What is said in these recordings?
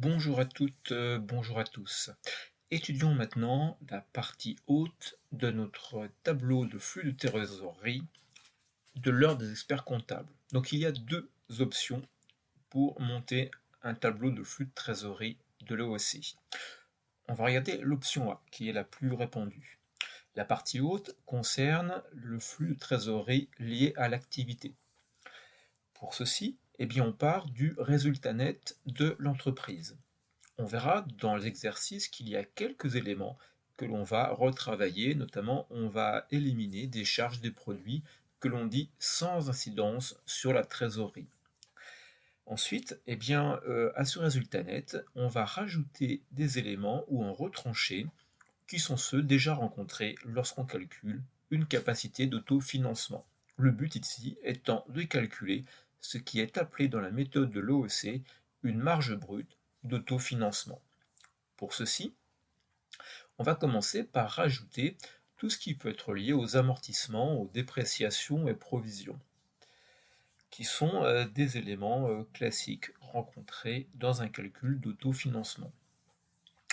Bonjour à toutes, bonjour à tous. Étudions maintenant la partie haute de notre tableau de flux de trésorerie de l'ordre des experts comptables. Donc il y a deux options pour monter un tableau de flux de trésorerie de l'OEC. On va regarder l'option A, qui est la plus répandue. La partie haute concerne le flux de trésorerie lié à l'activité. Pour ceci, on part du résultat net de l'entreprise. On verra dans l'exercice qu'il y a quelques éléments que l'on va retravailler, notamment on va éliminer des charges des produits que l'on dit sans incidence sur la trésorerie. Ensuite, à ce résultat net, on va rajouter des éléments ou en retrancher qui sont ceux déjà rencontrés lorsqu'on calcule une capacité d'autofinancement. Le but ici étant de calculer ce qui est appelé dans la méthode de l'OEC une marge brute d'autofinancement. Pour ceci, on va commencer par rajouter tout ce qui peut être lié aux amortissements, aux dépréciations et provisions, qui sont des éléments classiques rencontrés dans un calcul d'autofinancement.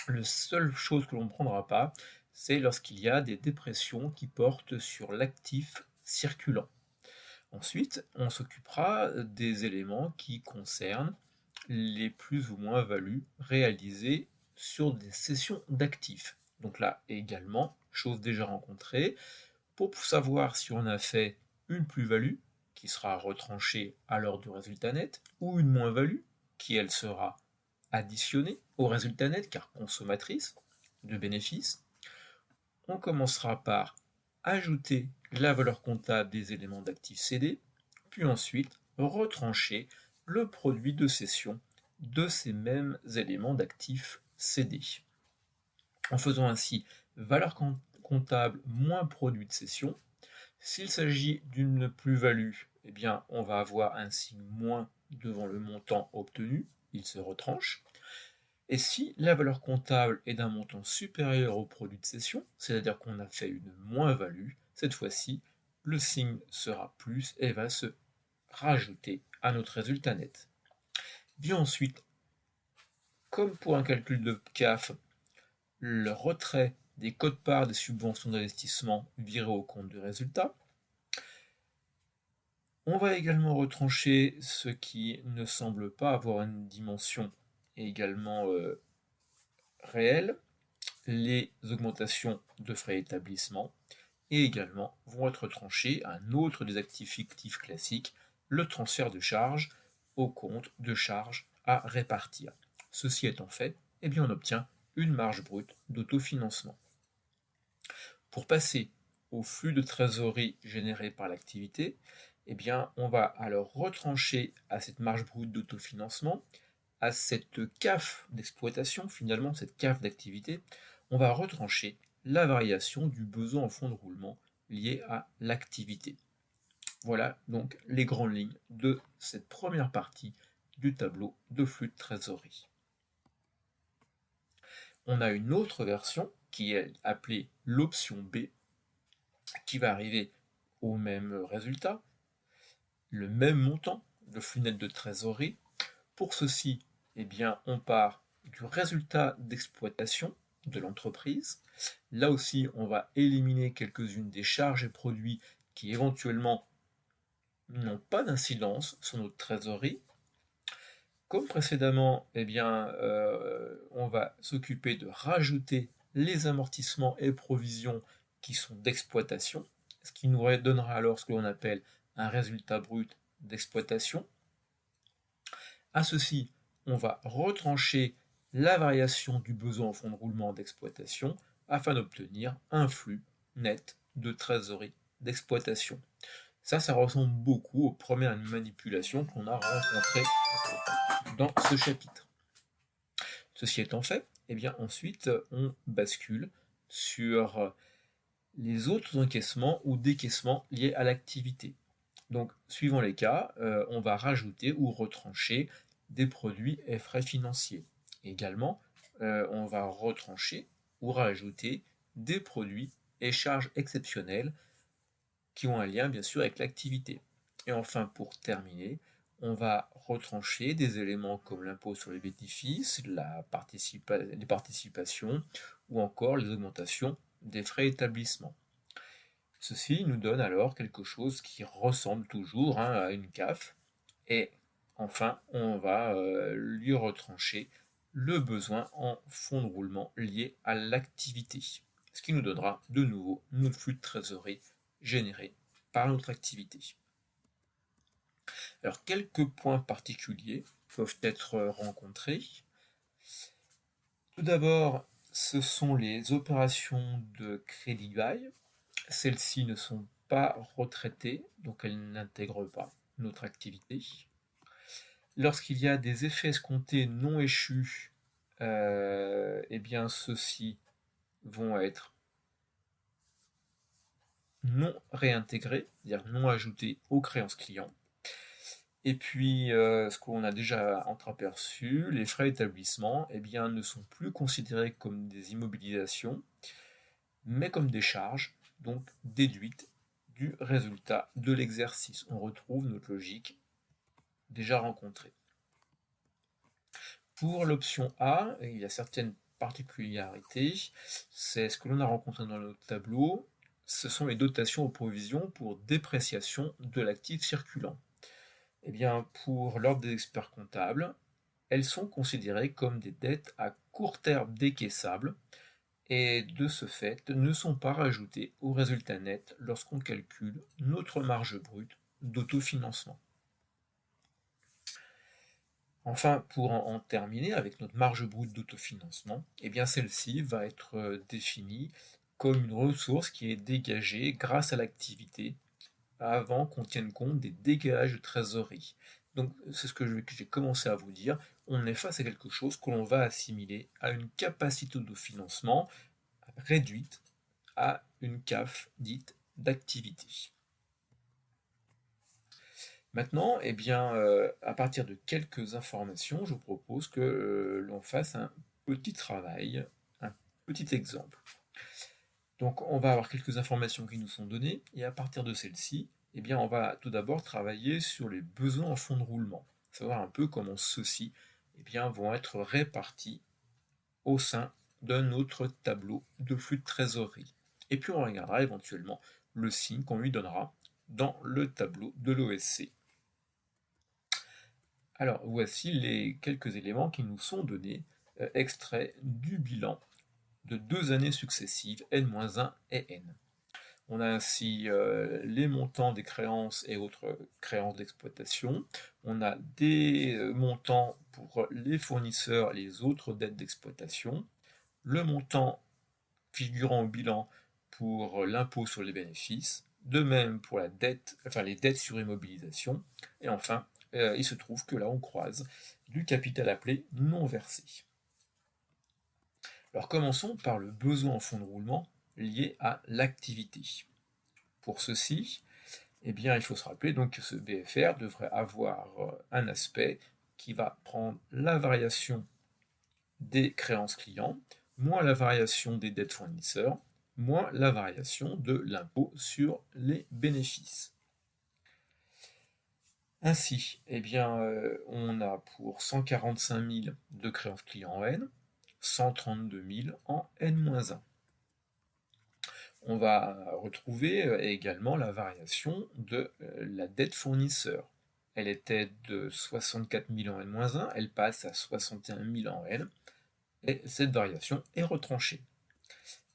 La seule chose que l'on ne prendra pas, c'est lorsqu'il y a des dépressions qui portent sur l'actif circulant. Ensuite, on s'occupera des éléments qui concernent les plus ou moins values réalisées sur des cessions d'actifs. Donc là également, chose déjà rencontrée, pour savoir si on a fait une plus-value qui sera retranchée à l'heure du résultat net, ou une moins-value qui elle sera additionnée au résultat net car consommatrice de bénéfices. On commencera par ajouter la valeur comptable des éléments d'actifs cédés, puis ensuite retrancher le produit de cession de ces mêmes éléments d'actifs cédés. En faisant ainsi valeur comptable moins produit de cession, s'il s'agit d'une plus-value, on va avoir un signe moins devant le montant obtenu, il se retranche. Et si la valeur comptable est d'un montant supérieur au produit de cession, c'est-à-dire qu'on a fait une moins-value, cette fois-ci, le signe sera plus et va se rajouter à notre résultat net. Vient ensuite, comme pour un calcul de CAF, le retrait des quotes-parts des subventions d'investissement virées au compte du résultat. On va également retrancher ce qui ne semble pas avoir une dimension également réelle, les augmentations de frais d'établissement, et également vont être tranchés un autre des actifs fictifs classiques, le transfert de charges au compte de charges à répartir. Ceci étant fait, on obtient une marge brute d'autofinancement. Pour passer au flux de trésorerie généré par l'activité, on va alors retrancher à cette marge brute d'autofinancement, à cette CAF d'exploitation, finalement cette CAF d'activité, on va retrancher la variation du besoin en fonds de roulement lié à l'activité. Voilà donc les grandes lignes de cette première partie du tableau de flux de trésorerie. On a une autre version qui est appelée l'option B, qui va arriver au même résultat, le même montant de flux net de trésorerie. Pour ceci, on part du résultat d'exploitation de l'entreprise. Là aussi, on va éliminer quelques-unes des charges et produits qui éventuellement n'ont pas d'incidence sur notre trésorerie. Comme précédemment, on va s'occuper de rajouter les amortissements et provisions qui sont d'exploitation, ce qui nous donnera alors ce que l'on appelle un résultat brut d'exploitation. À ceci, on va retrancher la variation du besoin en fonds de roulement d'exploitation afin d'obtenir un flux net de trésorerie d'exploitation. Ça ressemble beaucoup aux premières manipulations qu'on a rencontrées dans ce chapitre. Ceci étant fait, ensuite on bascule sur les autres encaissements ou décaissements liés à l'activité. Donc, suivant les cas, on va rajouter ou retrancher des produits et frais financiers. Également, on va retrancher ou rajouter des produits et charges exceptionnelles qui ont un lien bien sûr avec l'activité. Et enfin, pour terminer, on va retrancher des éléments comme l'impôt sur les bénéfices, les participations ou encore les augmentations des frais d'établissement. Ceci nous donne alors quelque chose qui ressemble toujours à une CAF. Et enfin, on va lui retrancher le besoin en fonds de roulement lié à l'activité. Ce qui nous donnera de nouveau notre flux de trésorerie généré par notre activité. Alors, quelques points particuliers peuvent être rencontrés. Tout d'abord, ce sont les opérations de crédit bail. Celles-ci ne sont pas retraitées, donc elles n'intègrent pas notre activité. Lorsqu'il y a des effets escomptés non échus, eh bien ceux-ci vont être non réintégrés, c'est-à-dire non ajoutés aux créances clients. Et puis, ce qu'on a déjà entreaperçu, les frais d'établissement eh bien, ne sont plus considérés comme des immobilisations, mais comme des charges, donc déduites du résultat de l'exercice. On retrouve notre logique déjà rencontrée. Pour l'option A, il y a certaines particularités. C'est ce que l'on a rencontré dans le tableau. Ce sont les dotations aux provisions pour dépréciation de l'actif circulant. Eh bien, pour l'ordre des experts comptables, elles sont considérées comme des dettes à court terme décaissables et de ce fait ne sont pas rajoutées au résultat net lorsqu'on calcule notre marge brute d'autofinancement. Enfin, pour en terminer avec notre marge brute d'autofinancement, eh bien celle-ci va être définie comme une ressource qui est dégagée grâce à l'activité avant qu'on tienne compte des dégages de trésorerie. Donc c'est ce que j'ai commencé à vous dire, on est face à quelque chose que l'on va assimiler à une capacité de financement réduite à une CAF dite d'activité. Maintenant, eh bien, à partir de quelques informations, je vous propose que l'on fasse un petit travail, un petit exemple. Donc on va avoir quelques informations qui nous sont données, et à partir de celles-ci, eh bien, on va tout d'abord travailler sur les besoins en fonds de roulement, savoir un peu comment ceux-ci eh bien, vont être répartis au sein d'un autre tableau de flux de trésorerie. Et puis on regardera éventuellement le signe qu'on lui donnera dans le tableau de l'OSC. Alors voici les quelques éléments qui nous sont donnés, extraits du bilan de 2 années successives, N-1 et N. On a ainsi les montants des créances et autres créances d'exploitation. On a des montants pour les fournisseurs et les autres dettes d'exploitation. Le montant figurant au bilan pour l'impôt sur les bénéfices. De même pour les dettes sur immobilisation. Et enfin, il se trouve que là on croise du capital appelé non versé. Alors commençons par le besoin en fonds de roulement lié à l'activité. Pour ceci, eh bien, il faut se rappeler donc que ce BFR devrait avoir un aspect qui va prendre la variation des créances clients, moins la variation des dettes fournisseurs, moins la variation de l'impôt sur les bénéfices. Ainsi, eh bien, on a pour 145 000 de créances clients en N, 132 000 en N-1. On va retrouver également la variation de la dette fournisseur. Elle était de 64 000 en N-1, elle passe à 61 000 en N, et cette variation est retranchée.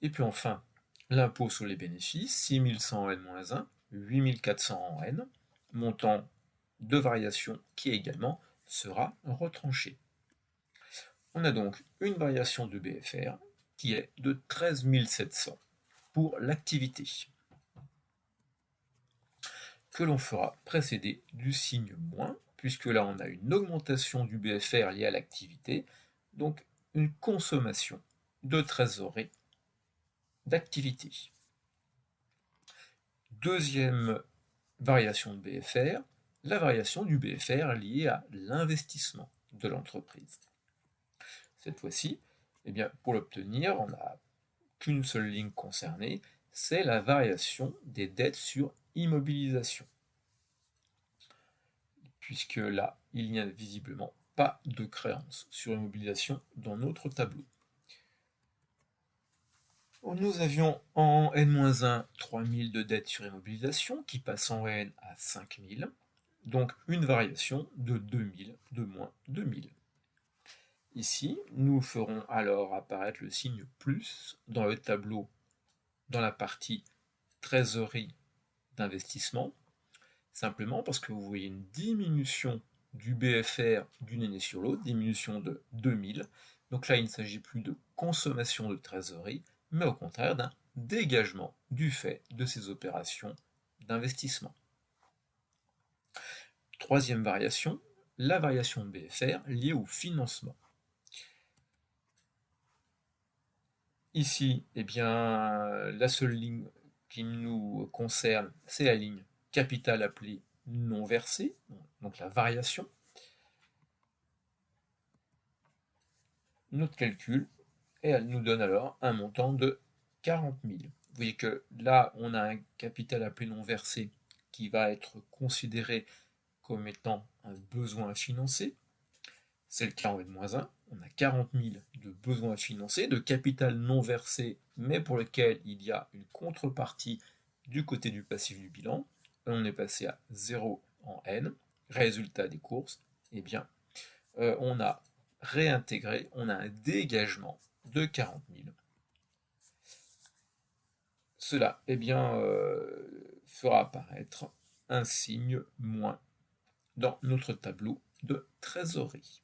Et puis enfin, l'impôt sur les bénéfices, 6 100 en N-1, 8 400 en N, montant de variation qui également sera retranché. On a donc une variation de BFR qui est de 13 700 pour l'activité, que l'on fera précéder du signe moins, puisque là on a une augmentation du BFR liée à l'activité, donc une consommation de trésorerie d'activité. Deuxième variation de BFR, la variation du BFR liée à l'investissement de l'entreprise. Cette fois-ci, eh bien, pour l'obtenir, on n'a qu'une seule ligne concernée, c'est la variation des dettes sur immobilisation. puisque là, il n'y a visiblement pas de créance sur immobilisation dans notre tableau. Nous avions en N-1 3000 de dette sur immobilisation qui passe en N à 5000, donc une variation de 2000 de moins 2000. Ici, nous ferons alors apparaître le signe plus dans le tableau, dans la partie trésorerie d'investissement, simplement parce que vous voyez une diminution du BFR d'une année sur l'autre, diminution de 2000. Donc là, il ne s'agit plus de consommation de trésorerie, mais au contraire d'un dégagement du fait de ces opérations d'investissement. Troisième variation, la variation de BFR liée au financement. Ici, eh bien, la seule ligne qui nous concerne, c'est la ligne capital appelée non versé, donc la variation. Notre calcul, et elle nous donne alors un montant de 40 000. Vous voyez que là, on a un capital appelé non versé qui va être considéré comme étant un besoin à financer. C'est le cas en N-1. On a 40 000 de besoins à financer, de capital non versé, mais pour lequel il y a une contrepartie du côté du passif du bilan. On est passé à 0 en N. Résultat des courses, eh bien, on a réintégré, on a un dégagement de 40 000. Cela, eh bien, fera apparaître un signe moins dans notre tableau de trésorerie.